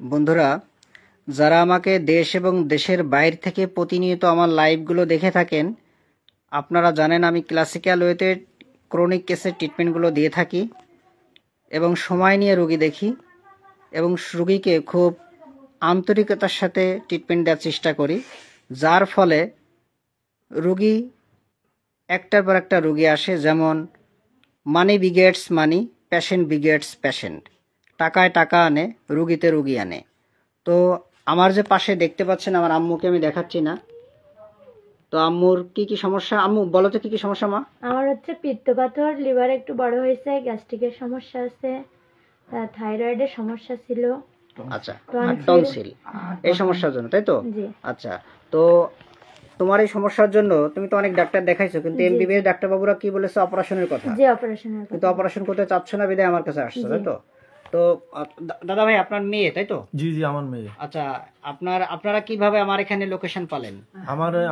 বন্ধুরা, যারা আমাকে দেশ এবং দেশের বাইরে থেকে প্রতিনিয়ত আমার লাইভগুলো দেখে থাকেন, আপনারা জানেন আমি ক্লাসিক্যাল ওয়েতে ক্রনিক কেসের ট্রিটমেন্টগুলো দিয়ে থাকি এবং সময় নিয়ে রোগী দেখি এবং রোগীকে খুব আন্তরিকতার সাথে ট্রিটমেন্ট দেওয়ার চেষ্টা করি, যার ফলে রোগী একটার পর একটা রোগী আসে। যেমন মানি বিগেটস মানি, পেশেন্ট বিগেটস পেশেন্ট। টাকায় টাকা আনে, রুগীতে রুগী আনে। তো আমার যে পাশে দেখতে পাচ্ছেন, আমার আম্মুকে আমি দেখাচ্ছি না। তো আম্মুর কি কি সমস্যা, আম্মু বলো তো কি কি সমস্যা? মা, আমার হচ্ছে পিত্তপাথর, লিভার একটু বড় হয়েছে, গ্যাস্ট্রিকের সমস্যা আছে, থাইরয়েডের সমস্যা ছিল। আচ্ছা, টনসিল এই সমস্যার জন্য, তাই তো? আচ্ছা, তো তোমার এই সমস্যার জন্য তুমি তো অনেক ডাক্তার দেখাইছো, কিন্তু এমবিবিএস ডাক্তার বাবুরা কি বলেছে? অপারেশনের কথা। জি, অপারেশনের কথা। কিন্তু অপারেশন করতে চাচ্ছ না, বিদায় আমার কাছে আসছো, তাই তো? তো দাদা ভাই, আপনার মেয়ে, তাই তো? জি জি, আমার মেয়ে। আচ্ছা, আপনারা কিভাবে আমার এখানে লোকেশন পালেন?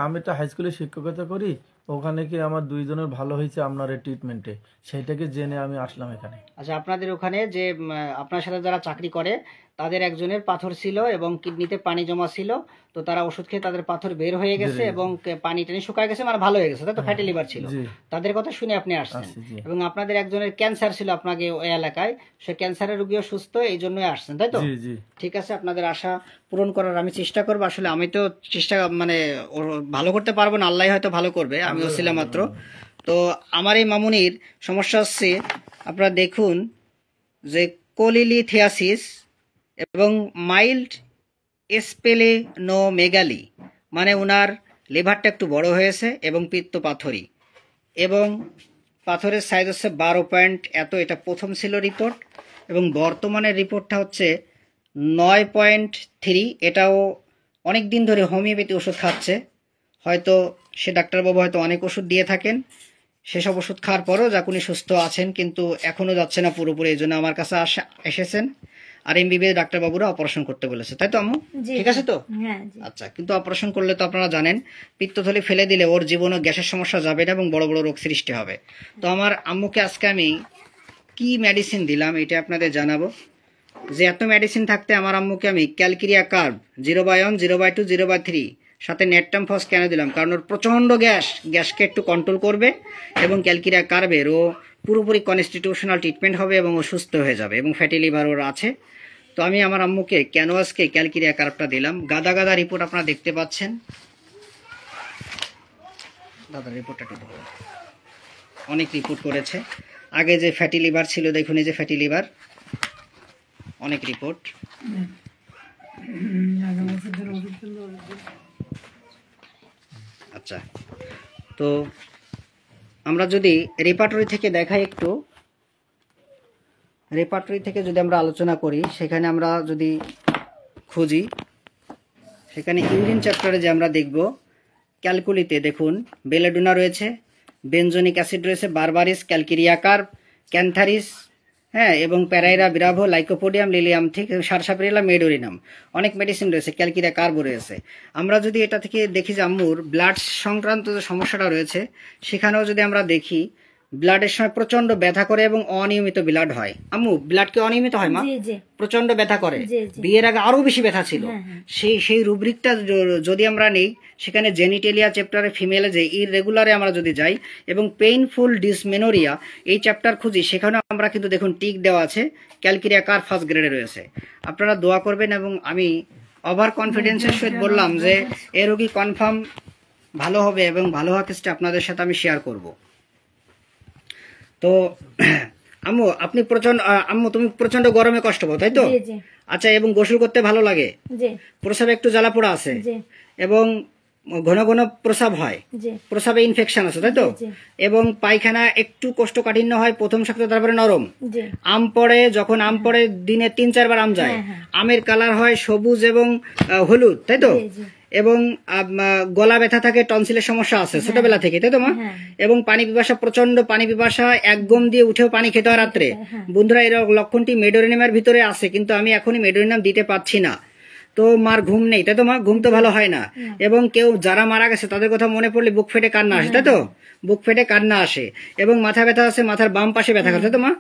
আমি তো হাই স্কুলে শিক্ষকতা করি, ওখানে কি আমার দুইজনের ভালো হয়েছে আপনার এই ট্রিটমেন্টে, সেইটাকে জেনে আমি আসলাম এখানে। আচ্ছা, আপনাদের ওখানে যে আপনার সাথে যারা চাকরি করে তাদের একজনের পাথর ছিল এবং কিডনিতে পানি জমা ছিল, তো তারা ওষুধ খেয়ে তাদের পাথর বের হয়ে গেছে এবং পানি টানি শুকায় গেছে, মানে ভালো হয়ে গেছে, তাই তো? ফ্যাটি লিভার ছিল, তাদের কথা শুনে আপনি আসছেন। এবং আপনাদের একজনের ক্যান্সার ছিল আপনাকে ওই এলাকায়, সে ক্যান্সারের রোগীও সুস্থ, এই জন্যই আসছেন, তাই তো? ঠিক আছে, আপনাদের আশা পূরণ করার আমি চেষ্টা করবো। আসলে আমি তো চেষ্টা ভালো করতে পারবো না, আল্লাহ হয়তো ভালো করবে, আমি ওসিলা মাত্র। তো আমার এই মামুনির সমস্যা হচ্ছে, আপনারা দেখুন যে কোলিলিথিয়াসিস এবং মাইল্ড স্পেলেনোমেগালি, মানে ওনার লিভারটা একটু বড় হয়েছে এবং পিত্ত পাথরি, এবং পাথরের সাইজ হচ্ছে 12 পয়েন্ট এত। এটা প্রথম ছিল রিপোর্ট, এবং বর্তমানের রিপোর্টটা হচ্ছে 9.3। এটাও অনেক দিন ধরে হোমিওপ্যাথি ওষুধ খাচ্ছে, হয়তো সে ডাক্তারবাবু হয়তো অনেক ওষুধ দিয়ে থাকেন, সেসব ওষুধ খাওয়ার পরেও উনি সুস্থ আছেন, কিন্তু এখনও যাচ্ছে না পুরোপুরি। এই জন্য আমার কাছে এসেছেন, আর এমবিবিএস ডাক্তারবাবুরা অপারেশন করতে বলেছে, তাই তো আম্মু? ঠিক আছে তো? আচ্ছা, কিন্তু অপারেশন করলে তো আপনারা জানেন পিত্তথলি ফেলে দিলে ওর জীবনে গ্যাসের সমস্যা যাবে না এবং বড় বড় রোগ সৃষ্টি হবে। তো আমার আম্মুকে আজকে আমি কি মেডিসিন দিলাম এটা আপনাদের জানাবো। যে এত মেডিসিন থাকতে আমার আম্মুকে আমি ক্যালকিরিয়া কার্ব 0/1, 0/2, 0/3 সাথে নেটটাম ফস কেন দিলাম? কারণ ওর প্রচণ্ড গ্যাসকে একটু কন্ট্রোল করবে, এবং ক্যালকিরিয়া কার্বের ও পুরোপুরি কনস্টিটিউশনাল ট্রিটমেন্ট হবে এবং ও সুস্থ হয়ে যাবে, এবং ফ্যাটি লিভার ওর আছে। তো আমি আমার আম্মুকে কেন আজকে ক্যালকিরিয়া কার্বটা দিলাম। গাদা গাদা রিপোর্ট আপনারা দেখতে পাচ্ছেন। দাদা রিপোর্টটা একটু দেখুন, অনেক রিপোর্ট করেছে। আগে যে ফ্যাটি লিভার ছিল, দেখুন এই যে ফ্যাটি লিভার, অনেক রিপোর্ট। আচ্ছা, তো আমরা যদি রেপার্টরি থেকে দেখাই, একটু রেপার্টরি থেকে যদি আমরা আলোচনা করি, সেখানে আমরা যদি খুঁজি, সেখানে ইউরিন চ্যাপ্টারে যে আমরা দেখব, ক্যালকুলিতে দেখুন বেলেডোনা রয়েছে, বেনজোনিক অ্যাসিড রয়েছে, বারবারিস, ক্যালকিরিয়া কার্ব, ক্যান্থারিস, হ্যাঁ, এবং pareira, brava, lycopodium, lilium tig, sarsaparilla, medorrhinum, অনেক মেডিসিন রয়েছে, ক্যালকিরিয়া কার্বও রয়েছে। আমরা যদি এটা থেকে দেখি যে আম্মুর ব্লাড সংক্রান্ত যে সমস্যাটা রয়েছে, সেখানেও যদি আমরা দেখি, ব্লাডের সময় প্রচন্ড ব্যথা করে এবং অনিয়মিত ব্লাড হয়। আম্মু, ব্লাড কি অনিয়মিত হয়? মা, প্রচন্ড ব্যথা করে, বিয়ের আগে আরো বেশি ব্যথা ছিল। সেই রুব্রিকটা যদি আমরা নেই, সেখানে জেনিটেলিয়া চ্যাপ্টারে ফিমেলে যে ইররেগুলারে আমরা যদি যাই এবং পেইনফুল ডিসমেনোরিয়া এই চ্যাপ্টার খুঁজি, সেখানে আমরা কিন্তু দেখুন টিক দেওয়া আছে, ক্যালকিরিয়া কার ফার্স্ট গ্রেডে রয়েছে। আপনারা দোয়া করবেন, এবং আমি ওভার কনফিডেন্সের সহিত বললাম যে এ রোগী কনফার্ম ভালো হবে, এবং ভালো হওয়ার কেসটা আপনাদের সাথে আমি শেয়ার করব। তো আম্মু, তুমি প্রচন্ড গরমে কষ্ট পাও, তাই তো? আচ্ছা, এবং গোসল করতে ভালো লাগে, প্রসাবে একটু জ্বালা পোড়া আছে, এবং ঘন ঘন প্রসাব হয়, প্রসাবে ইনফেকশন আছে, তাই তো? এবং পায়খানা একটু কোষ্ঠকাঠিন্য হয় প্রথম সপ্তাহে, তারপরে নরম। আম পড়ে, যখন আম পড়ে দিনে 3-4 বার আম যায়, আমের কালার হয় সবুজ এবং হলুদ, তাই তো? এবং গলা ব্যথা থাকে, টনসিলের সমস্যা আছে ছোটবেলা থেকে, তাই তো মা? এবং পানি পিপাসা, প্রচন্ড পানি পিপাসা, এক গম দিয়ে উঠেও পানি খেতে হয় রাত্রে। বন্ধুরা, এর লক্ষণটি মেডোরিনামের ভিতরে আছে, কিন্তু আমি এখনই মেডোরিনাম দিতে পারছি না। তো মার ঘুম নেই, তাই তো মা? ঘুম তো ভালো হয় না। এবং কেউ যারা মারা গেছে তাদের কথা মনে পড়লে বুক ফেটে কান্না আসে, তাই তো? বুক ফেটে কান্না আসে। এবং মাথা ব্যথা আছে, মাথার বাম পাশে ব্যথা করে, তাই তো মা?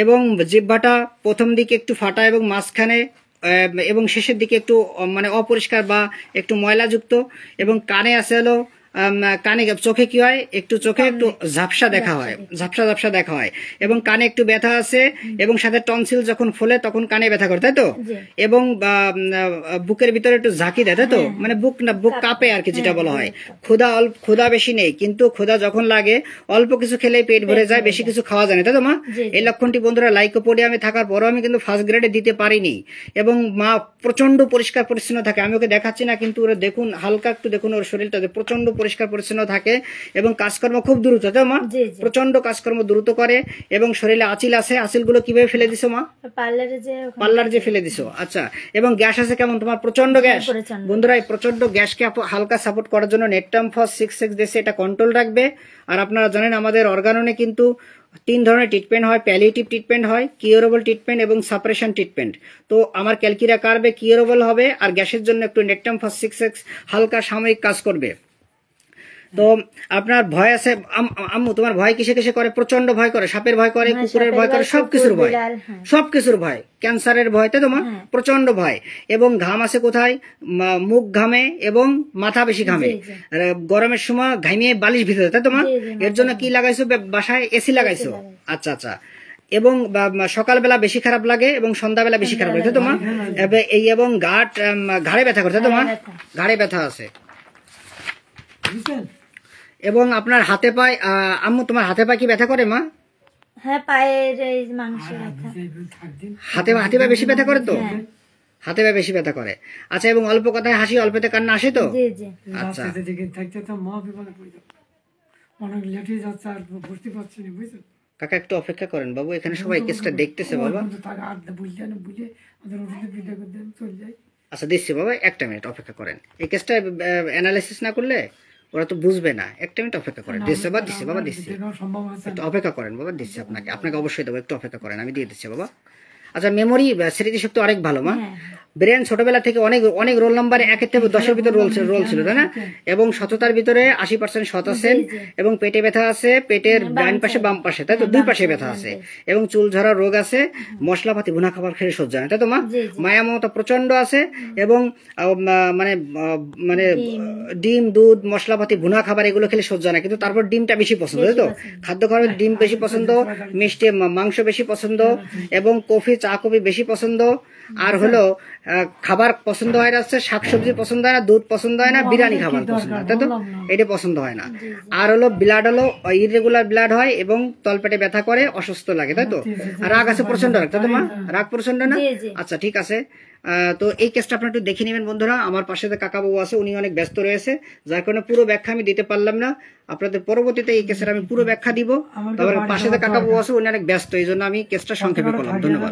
এবং জিহ্বাটা প্রথম দিকে একটু ফাটা এবং মাঝখানে এবং শেষের দিকে একটু মানে অপরিষ্কার বা একটু ময়লাযুক্ত, এবং কানে আছে হলো কানে চোখে কি হয়, একটু চোখে একটু ঝাপসা দেখা হয়, ঝাপসা দেখা হয়, এবং কানে একটু ব্যথা আছে, এবং সাথে টনসিল যখন ফোলে তখন কানে ব্যথা করে, তাই তো? এবং বুকের ভিতরে একটু ঝাঁকি দেয়, তাই তো? মানে বুক কাঁপে আর কি, যেটা বলা হয়। ক্ষুধা বেশি নেই, কিন্তু ক্ষুধা যখন লাগে অল্প কিছু খেলেই পেট ভরে যায়, বেশি কিছু খাওয়া যায় না, তাই তো মা? এই লক্ষণটি বন্ধুরা লাইকোপোডিয়ামে থাকার পরও আমি কিন্তু ফার্স্ট গ্রেডে দিতে পারিনি, এবং মা প্রচন্ড পরিষ্কার পরিচ্ছন্ন থাকে। আমি ওকে দেখাচ্ছি না, কিন্তু ওরা দেখুন, হালকা একটু দেখুন ওর শরীরটা প্রচন্ড পরিষ্কার পরিচ্ছন্ন থাকে, এবং কাজকর্ম খুব দ্রুত, তাই মা? প্রচন্ড কাজকর্ম দ্রুত করে, এবং শরীরে আঁচিল আছে, আঁচিলগুলো কিভাবে ফেলে দিছো মা? পার্লার যে ফেলে দিছো। আচ্ছা, এবং গ্যাস আছে কেমন তোমার? প্রচন্ড গ্যাস। বন্ধুরা, এই প্রচন্ড গ্যাসকে হালকা সাপোর্ট করার জন্য নেটটামফস 6 দিয়েছে, এটা কন্ট্রোল রাখবে। আর আপনারা জানেন আমাদের অর্গাননে কিন্তু 3 ধরনের ট্রিটমেন্ট হয়, প্যালিয়েটিভ ট্রিটমেন্ট হয়, কিউরেবল ট্রিটমেন্ট এবং সাপ্রেশন ট্রিটমেন্ট। তো আমার ক্যালকিরা কার্বে কিউরেবল হবে, আর গ্যাসের জন্য একটু নেটটামফস 6 হালকা সাময়িক কাজ করবে। তো আপনার ভয় আছে আম্মু, তোমার ভয় কিসে কিসে করে? প্রচন্ড ভয় করে, সাপের ভয় করে, কুকুরের ভয় করে, সবকিছুর ভয়, ক্যান্সারের ভয়, তাই তো মা? প্রচন্ড ভয়। এবং ঘাম আছে কোথায়? মুখ ঘামে এবং মাথা বেশি ঘামে, গরমের সময় ঘামিয়ে বালিশ ভিতরে, তাই তো মা? এর জন্য কি লাগাইছো বাসায়? এসি লাগাইছো। আচ্ছা আচ্ছা। এবং সকালবেলা বেশি খারাপ লাগে এবং সন্ধ্যাবেলা বেশি খারাপ লাগে, তাই তো মা? এই এবং ঘাড়ে ব্যথা করে, তাই তো মা? ঘাড়ে ব্যথা আছে। এবং আপনার হাতে পায়ে, আম্মু তোমার হাতে পায়ে কি ব্যথা করে মা? হ্যাঁ, পায়ের এই মাংসে ব্যথা। হাতে পায়ে বেশি ব্যথা করে তো? হাতে পায়ে বেশি ব্যথা করে। আচ্ছা, এবং অল্প কথায় হাসি, অল্পতে কান্না আসে তো? আচ্ছা, কাকা একটু অপেক্ষা করেন বাবু, এখানে সবাই কেসটা দেখতেছে বাবা। আচ্ছা দিচ্ছি বাবা, একটা মিনিট অপেক্ষা করেন। এই কেসটা অ্যানালাইসিস না করলে ওরা তো বুঝবে না। একটা মিনিট অপেক্ষা করেন। দিচ্ছে বাবা, দিচ্ছি, একটু অপেক্ষা করেন বাবা, দিচ্ছি আপনাকে অবশ্যই দেবো, একটু অপেক্ষা করেন, আমি দিয়ে দিচ্ছি বাবা। আচ্ছা, মেমোরি স্মৃতিশক্তি অনেক ভালো মা। ব্রেন ছোটবেলা থেকে অনেক রোল নাম্বার 1 থেকে 10-এর ভিতরে রোল ছিল, তাই না? এবং সততার ভিতরে 80% সৎ আছেন, এবং পেটে ব্যথা আছে, পেটের ডান পাশে বাম পাশে, তাই তো? 2 পাশে ব্যথা আছে, এবং চুল ঝরার রোগ আছে, মশলাপাতি ভুনা খাবার খেলে সহ্য হয় না, তাই তো মা? মায়া মমতা প্রচন্ড আছে, এবং মানে ডিম, দুধ, মশলাপাতি ভুনা খাবার এগুলো খেলে সহ্য হয় না, কিন্তু তারপর ডিমটা বেশি পছন্দ, তাই তো? খাদ্য খাবারের ডিম বেশি পছন্দ, মিষ্টি মাংস বেশি পছন্দ, এবং কফি চা কফি বেশি পছন্দ। আর হলো খাবার পছন্দ হয় না, শাকসবজি পছন্দ হয় না, দুধ পছন্দ হয় না, বিরিয়ানি খাবার পছন্দ হয়, তাই তো? এটা পছন্দ হয় না। আর হলো ব্লাড হলো ইরেগুলার ব্লাড হয়, এবং তলপেটে ব্যথা করে, অসুস্থ লাগে, তাই তো? আর রাগ আছে প্রচন্ড, রাগ, তাই তো মা? রাগ প্রচন্ড না? আচ্ছা ঠিক আছে। তো এই কেসটা আপনারা একটু দেখে নেবেন বন্ধুরা। আমার পাশে যে কাকাবাবু আছে উনি অনেক ব্যস্ত রয়েছে, যার কারণে পুরো ব্যাখ্যা আমি দিতে পারলাম না। আপনাদের পরবর্তীতে এই কেসের আমি পুরো ব্যাখ্যা দিব। তবে পাশে যে কাকাবাবু আছে উনি অনেক ব্যস্ত, এই জন্য আমি কেসটা সংক্ষেপে করলাম। ধন্যবাদ।